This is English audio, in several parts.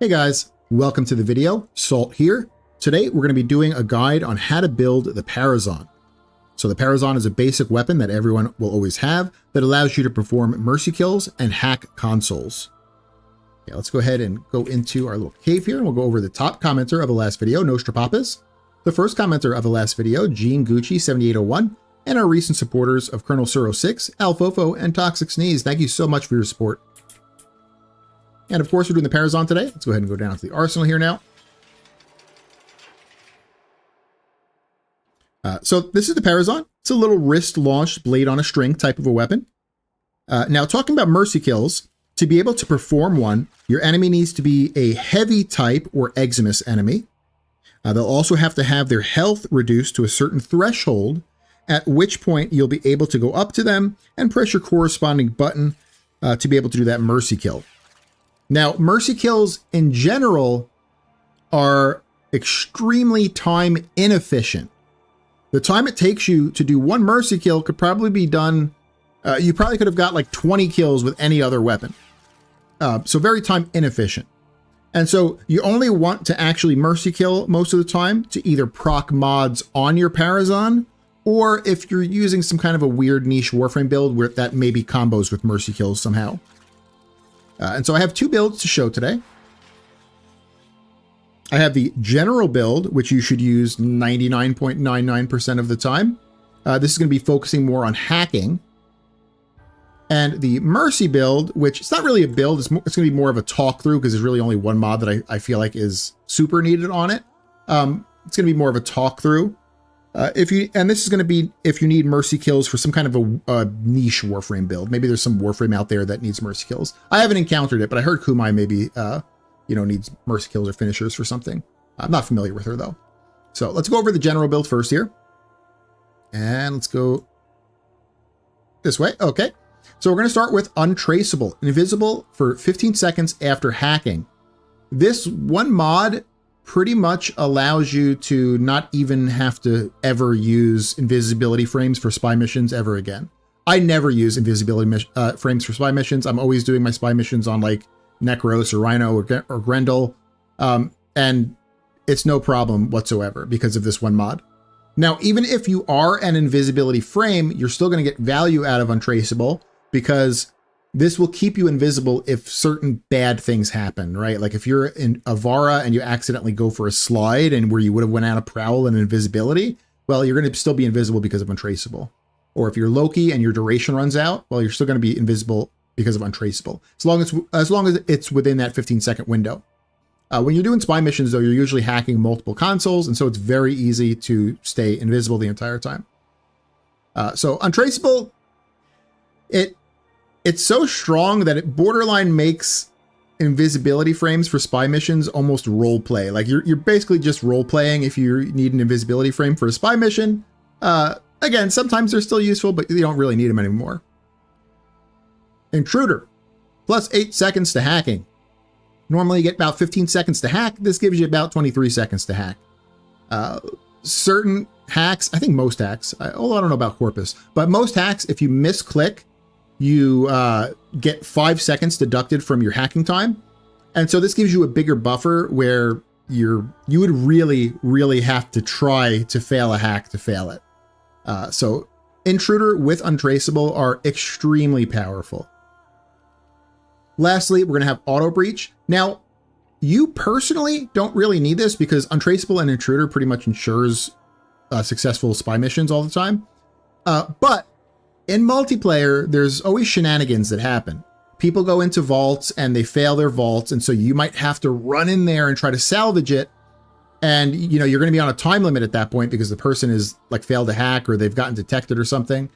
Hey guys, welcome to the video. Salt here. Today we're going to be doing a guide on how to build the Parazon. So the Parazon is a basic weapon that everyone will always have that allows you to perform mercy kills and hack consoles. Okay, let's go ahead and go into our little cave here and we'll go over the top commenter of the last video, Nostrapapas, the first commenter of the last video, Gene Gucci 7801, and our recent supporters of Colonel Suro 6, Alfofo, and Toxic Sneeze. Thank you so much for your support. And of course, we're doing the Parazon today. Let's go ahead and go down to the arsenal here now. So this is the Parazon. It's a little wrist-launched blade on a string type of a weapon. Now, talking about mercy kills, to be able to perform one, your enemy needs to be a heavy type or eczemus enemy. They'll also have to have their health reduced to a certain threshold, at which point you'll be able to go up to them and press your corresponding button to be able to do that mercy kill. Now, mercy kills in general are extremely time inefficient. The time it takes you to do one mercy kill could probably be done, you probably could have got like 20 kills with any other weapon. So very time inefficient. And so you only want to actually mercy kill most of the time to either proc mods on your Parazon, or if you're using some kind of a weird niche Warframe build where that maybe combos with mercy kills somehow. And so I have two builds to show today. I have the general build, which you should use 99.99% of the time. This is going to be focusing more on hacking. And the mercy build, which it's not really a build, it's going to be more of a talk through because there's really only one mod that I feel like is super needed on it. It's going to be more of a talk through. And this is going to be if you need mercy kills for some kind of a niche Warframe build. Maybe there's some Warframe out there that needs mercy kills. I haven't encountered it, but I heard Kumai maybe, needs mercy kills or finishers for something. I'm not familiar with her though. So let's go over the general build first here. And let's go this way. Okay. So we're going to start with untraceable, invisible for 15 seconds after hacking. This one mod pretty much allows you to not even have to ever use invisibility frames for spy missions ever again. I never use invisibility frames for spy missions. I'm always doing my spy missions on like Necros or Rhino or Grendel. And it's no problem whatsoever because of this one mod. Now, even if you are an invisibility frame, you're still going to get value out of untraceable because this will keep you invisible if certain bad things happen, right? Like if you're in Avara and you accidentally go for a slide and where you would have went out of prowl and invisibility, well, you're going to still be invisible because of untraceable. Or if you're Loki and your duration runs out, well, you're still going to be invisible because of untraceable. As long as it's within that 15-second window. When you're doing spy missions, though, you're usually hacking multiple consoles, and so it's very easy to stay invisible the entire time. So untraceable, it's so strong that it borderline makes invisibility frames for spy missions almost role play. Like you're basically just role playing if you need an invisibility frame for a spy mission. Again, sometimes they're still useful, but you don't really need them anymore. Intruder, plus 8 seconds to hacking. Normally you get about 15 seconds to hack. This gives you about 23 seconds to hack. Certain hacks, I think most hacks, although I don't know about Corpus, but most hacks, if you misclick, you get 5 seconds deducted from your hacking time. And so this gives you a bigger buffer where you would really have to try to fail a hack to fail it. So Intruder with Untraceable are extremely powerful. Lastly, we're going to have Auto Breach. Now, you personally don't really need this because Untraceable and Intruder pretty much ensures successful spy missions all the time. But in multiplayer, there's always shenanigans that happen. People go into vaults and they fail their vaults. And so you might have to run in there and try to salvage it. And, you're going to be on a time limit at that point because the person is like failed to hack or they've gotten detected or something.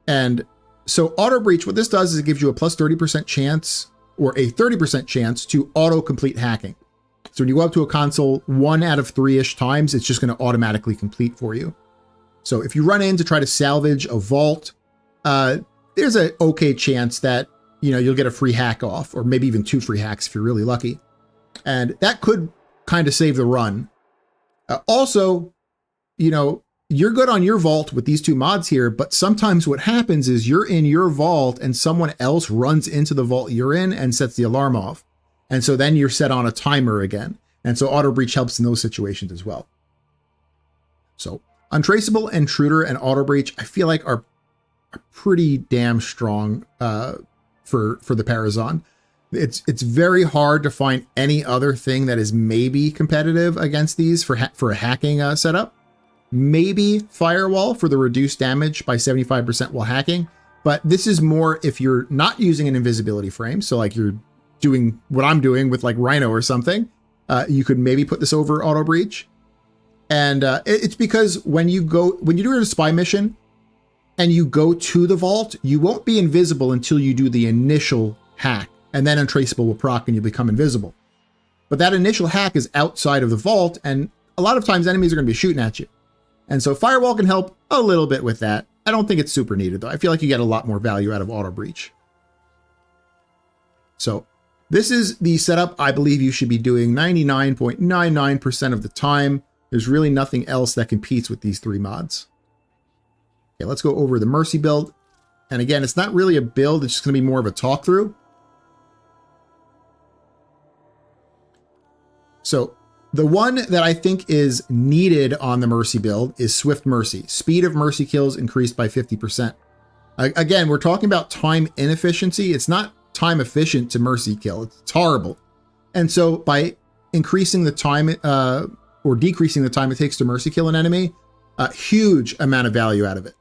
And so Auto Breach, what this does is it gives you a plus 30% chance or a 30% chance to auto complete hacking. So when you go up to a console 1 out of 3-ish times, it's just going to automatically complete for you. So if you run in to try to salvage a vault, there's an okay chance that, you'll get a free hack off, or maybe even 2 free hacks if you're really lucky. And that could kind of save the run. Also, you're good on your vault with these 2 mods here, but sometimes what happens is you're in your vault and someone else runs into the vault you're in and sets the alarm off. And so then you're set on a timer again. And so auto breach helps in those situations as well. So untraceable, intruder, and auto breach, I feel like are pretty damn strong for the Parazon. It's very hard to find any other thing that is maybe competitive against these for a hacking setup. Maybe firewall for the reduced damage by 75% while hacking, but this is more if you're not using an invisibility frame. So like you're doing what I'm doing with like Rhino or something, you could maybe put this over auto breach. And it's because when you do a spy mission and you go to the vault, you won't be invisible until you do the initial hack, and then untraceable will proc and you become invisible. But that initial hack is outside of the vault, and a lot of times enemies are going to be shooting at you. And so firewall can help a little bit with that. I don't think it's super needed though. I feel like you get a lot more value out of auto breach. So this is the setup I believe you should be doing 99.99% of the time. There's really nothing else that competes with these three mods. Okay, let's go over the Mercy build. And again, it's not really a build, it's just going to be more of a talk through. So the one that I think is needed on the Mercy build is Swift Mercy. Speed of Mercy kills increased by 50%. Again, we're talking about time inefficiency. It's not time efficient to Mercy kill. It's horrible. And so by increasing the time or decreasing the time it takes to Mercy kill an enemy, a huge amount of value out of it.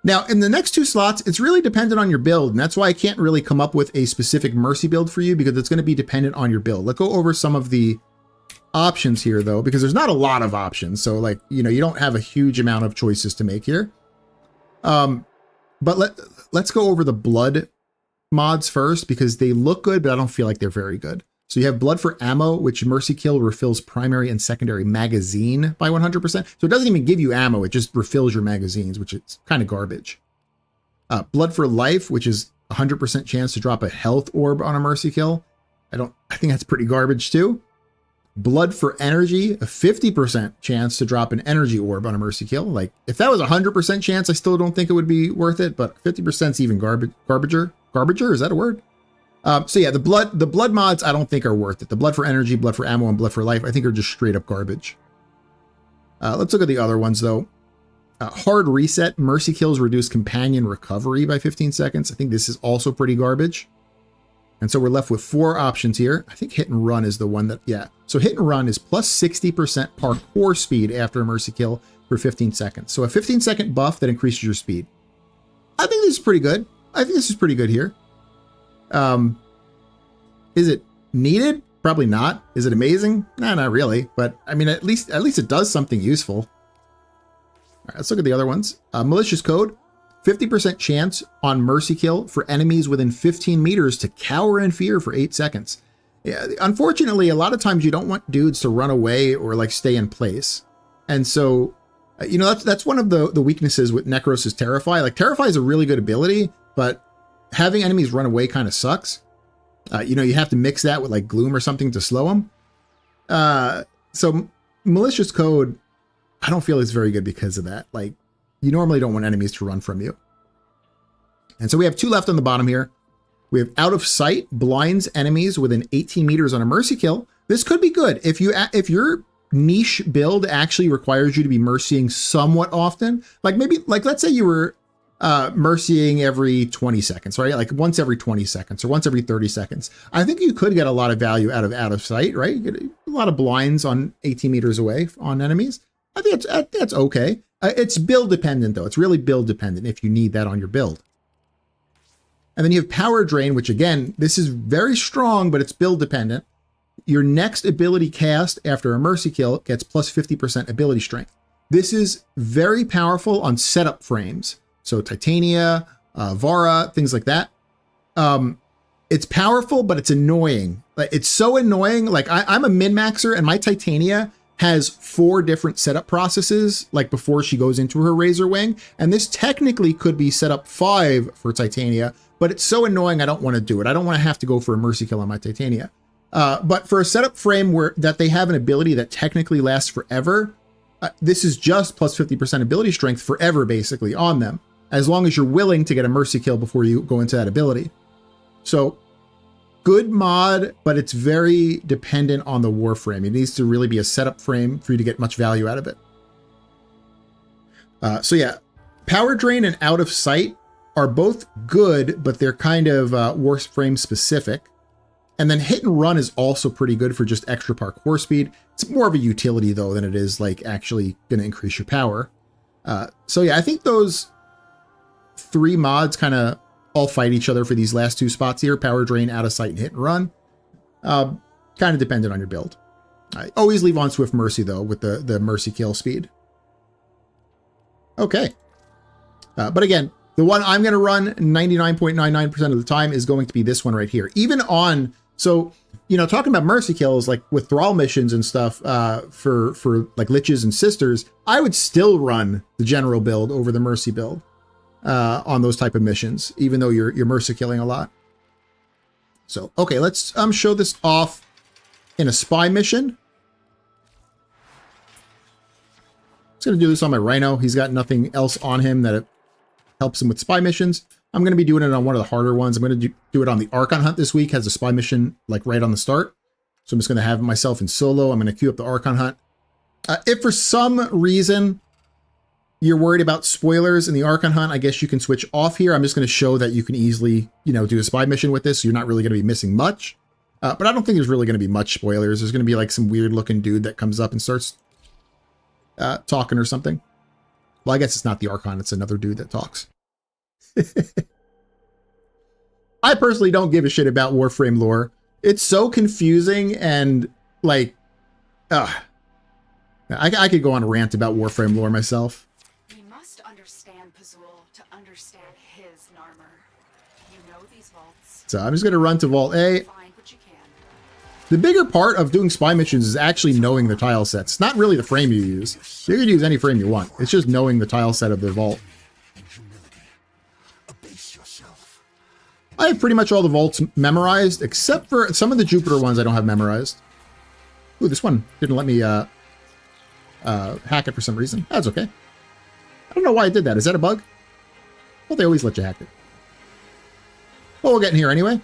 Now, in the next two slots, it's really dependent on your build, and that's why I can't really come up with a specific Mercy build for you, because it's going to be dependent on your build. Let's go over some of the options here, though, because there's not a lot of options. So, like, you know, you don't have a huge amount of choices to make here. But let's go over the blood mods first, because they look good, but I don't feel like they're very good. So you have blood for ammo, which Mercy kill refills primary and secondary magazine by 100%. So it doesn't even give you ammo. It just refills your magazines, which is kind of garbage. Blood for life, which is 100% chance to drop a health orb on a Mercy kill. I think that's pretty garbage too. Blood for energy, a 50% chance to drop an energy orb on a Mercy kill. Like if that was 100% chance, I still don't think it would be worth it, but 50% is even garbager. Garbager, is that a word? So yeah, the blood mods I don't think are worth it. The blood for energy, blood for ammo, and blood for life I think are just straight up garbage. Let's look at the other ones though. Hard reset, Mercy kills reduce companion recovery by 15 seconds. I think this is also pretty garbage. And so we're left with four options here. I think hit and run is the one that, yeah. So hit and run is plus 60% parkour speed after a Mercy kill for 15 seconds. So a 15-second buff that increases your speed. I think this is pretty good. I think this is pretty good here. Is it needed? Probably not. Is it amazing? Nah, not really. But I mean, at least it does something useful. All right, let's look at the other ones. Malicious code, 50% chance on Mercy kill for enemies within 15 meters to cower in fear for 8 seconds. Yeah, unfortunately, a lot of times you don't want dudes to run away or like stay in place. And so, you know, that's one of the weaknesses with Necros' Terrify. Like Terrify is a really good ability, but having enemies run away kind of sucks. You know, you have to mix that with like Gloom or something to slow them. So Malicious Code, I don't feel it's very good because of that. Like, you normally don't want enemies to run from you. And so we have two left on the bottom here. We have Out of Sight, blinds enemies within 18 meters on a Mercy kill. This could be good. If your niche build actually requires you to be mercying somewhat often, like maybe, like let's say you were mercying every 20 seconds, right? Like once every 20 seconds or once every 30 seconds. I think you could get a lot of value out of sight, right? You get a lot of blinds on 18 meters away on enemies. I think that's okay. It's build dependent though. It's really build dependent if you need that on your build. And then you have Power Drain, which again, this is very strong, but it's build dependent. Your next ability cast after a Mercy kill gets plus 50% ability strength. This is very powerful on setup frames. So Titania, Vara, things like that. It's powerful, but it's annoying. Like it's so annoying. Like I'm a min-maxer and my Titania has 4 different setup processes, like before she goes into her Razor Wing. And this technically could be setup 5 for Titania, but it's so annoying I don't want to do it. I don't want to have to go for a Mercy kill on my Titania. But for a setup frame that they have an ability that technically lasts forever, this is just plus 50% ability strength forever basically on them, as long as you're willing to get a Mercy kill before you go into that ability. So good mod, but it's very dependent on the Warframe. It needs to really be a setup frame for you to get much value out of it. So yeah, Power Drain and Out of Sight are both good, but they're kind of Warframe specific. And then Hit and Run is also pretty good for just extra parkour speed. It's more of a utility though than it is like actually going to increase your power. So yeah, I think those 3 mods kind of all fight each other for these last 2 spots here. Power Drain, Out of Sight, and Hit and Run. Kind of dependent on your build. I always leave on Swift Mercy though with the Mercy kill speed. Okay. But again, the one I'm going to run 99.99% of the time is going to be this one right here. Even on, so, you know, talking about Mercy kills, like with Thrall missions and stuff for like Liches and Sisters, I would still run the general build over the Mercy build on those type of missions, even though you're Mercy killing a lot. So, okay, let's show this off in a spy mission. I'm going to do this on my Rhino. He's got nothing else on him that helps him with spy missions. I'm going to be doing it on one of the harder ones. I'm going to do it on the Archon Hunt this week. Has a spy mission like right on the start. So I'm just going to have myself in solo. I'm going to queue up the Archon Hunt. If for some reason you're worried about spoilers in the Archon Hunt, I guess you can switch off here. I'm just going to show that you can easily, you know, do a spy mission with this. So you're not really going to be missing much. But I don't think there's really going to be much spoilers. There's going to be like some weird looking dude that comes up and starts talking or something. Well, I guess it's not the Archon. It's another dude that talks. I personally don't give a shit about Warframe lore. It's so confusing and like, I could go on a rant about Warframe lore myself. We must understand Pazul to understand his Narmer. You know these vaults. So I'm just going to run to Vault A. Find what you can. The bigger part of doing spy missions is actually knowing the tile sets. It's not really the frame you use. You can use any frame you want. It's just knowing the tile set of the vault. I have pretty much all the vaults memorized, except for some of the Jupiter ones I don't have memorized. Ooh, this one didn't let me hack it for some reason. That's okay. I don't know why I did that. Is that a bug? Well, they always let you hack it. Well, we'll get in here anyway.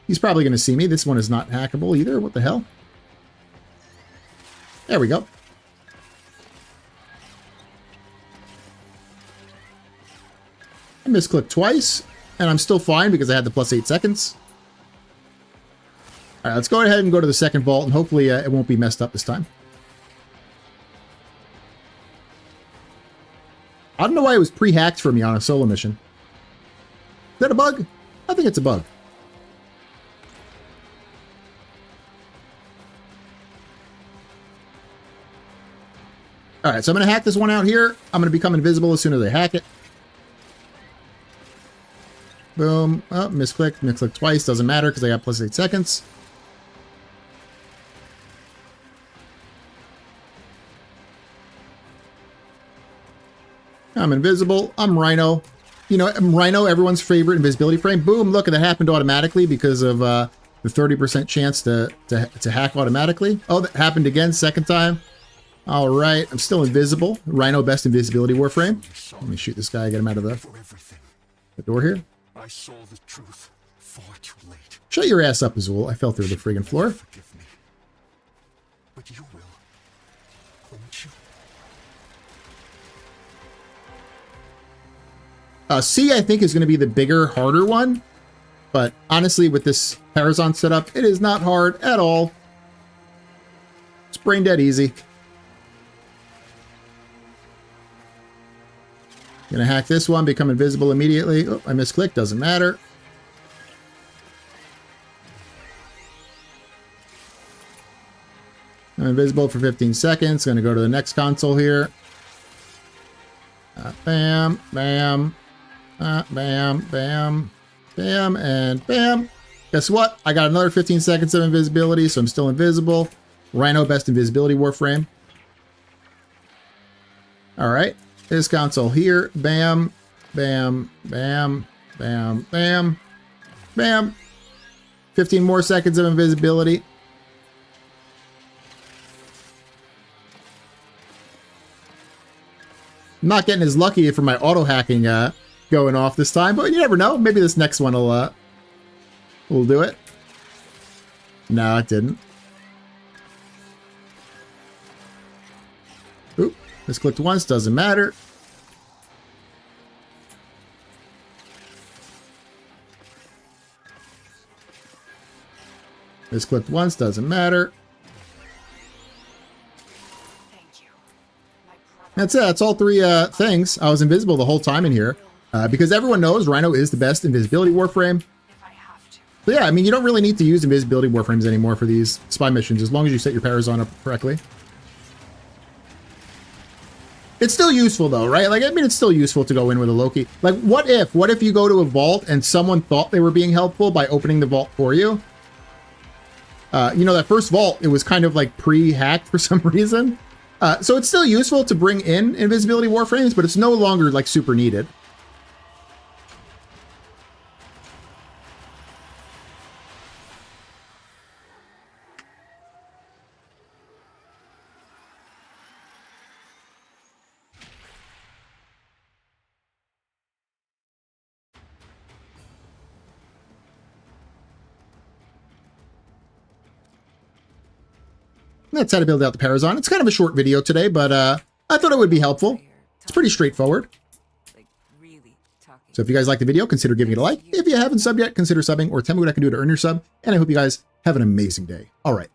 He's probably going to see me. This one is not hackable either. What the hell? There we go. I misclicked twice, and I'm still fine because I had the +8 seconds. All right, let's go ahead and go to the second vault, and hopefully it won't be messed up this time. I don't know why it was pre-hacked for me on a solo mission. Is that a bug? I think it's a bug. All right, so I'm going to hack this one out here. I'm going to become invisible as soon as I hack it. Boom. Oh, misclicked twice. Doesn't matter because I got +8 seconds. I'm invisible. I'm Rhino. You know, I'm Rhino, everyone's favorite invisibility frame. Boom, look, that happened automatically because of the 30% chance to hack automatically. Oh, that happened again, second time. All right, I'm still invisible. Rhino, best invisibility Warframe. Let me shoot this guy, get him out of the door here. I saw the truth far too late. Shut your ass up, Azul. I fell through the friggin' floor. Forgive me. But you will, won't you? C, I think, is going to be the bigger, harder one. But honestly, with this Parazon setup, it is not hard at all. It's brain dead easy. Gonna hack this one, become invisible immediately. Oh, I misclicked, doesn't matter. I'm invisible for 15 seconds. Gonna go to the next console here. Bam, bam, bam, bam, bam, and bam. Guess what? I got another 15 seconds of invisibility, so I'm still invisible. Rhino, best invisibility Warframe. All right. This console here, bam, bam, bam, bam, bam, bam. 15 more seconds of invisibility. not getting as lucky for my auto hacking going off this time, but you never know. Maybe this next one will do it. No, it didn't. Oop, misclicked once, doesn't matter. Misclicked once, doesn't matter. Thank you. My brother. That's it. That's all three things. I was invisible the whole time in here because everyone knows Rhino is the best invisibility Warframe. If I have to. But yeah, I mean, you don't really need to use invisibility Warframes anymore for these spy missions as long as you set your Parazon up correctly. It's still useful though, right? Like, I mean, it's still useful to go in with a Loki. Like, what if you go to a vault and someone thought they were being helpful by opening the vault for you? You know, that first vault, it was kind of like pre-hacked for some reason. So it's still useful to bring in invisibility Warframes, but it's no longer like super needed. That's how to build out the Parazon. It's kind of a short video today, but I thought it would be helpful. It's pretty straightforward. So if you guys like the video, consider giving it a like. If you haven't subbed yet, consider subbing or tell me what I can do to earn your sub. And I hope you guys have an amazing day. All right.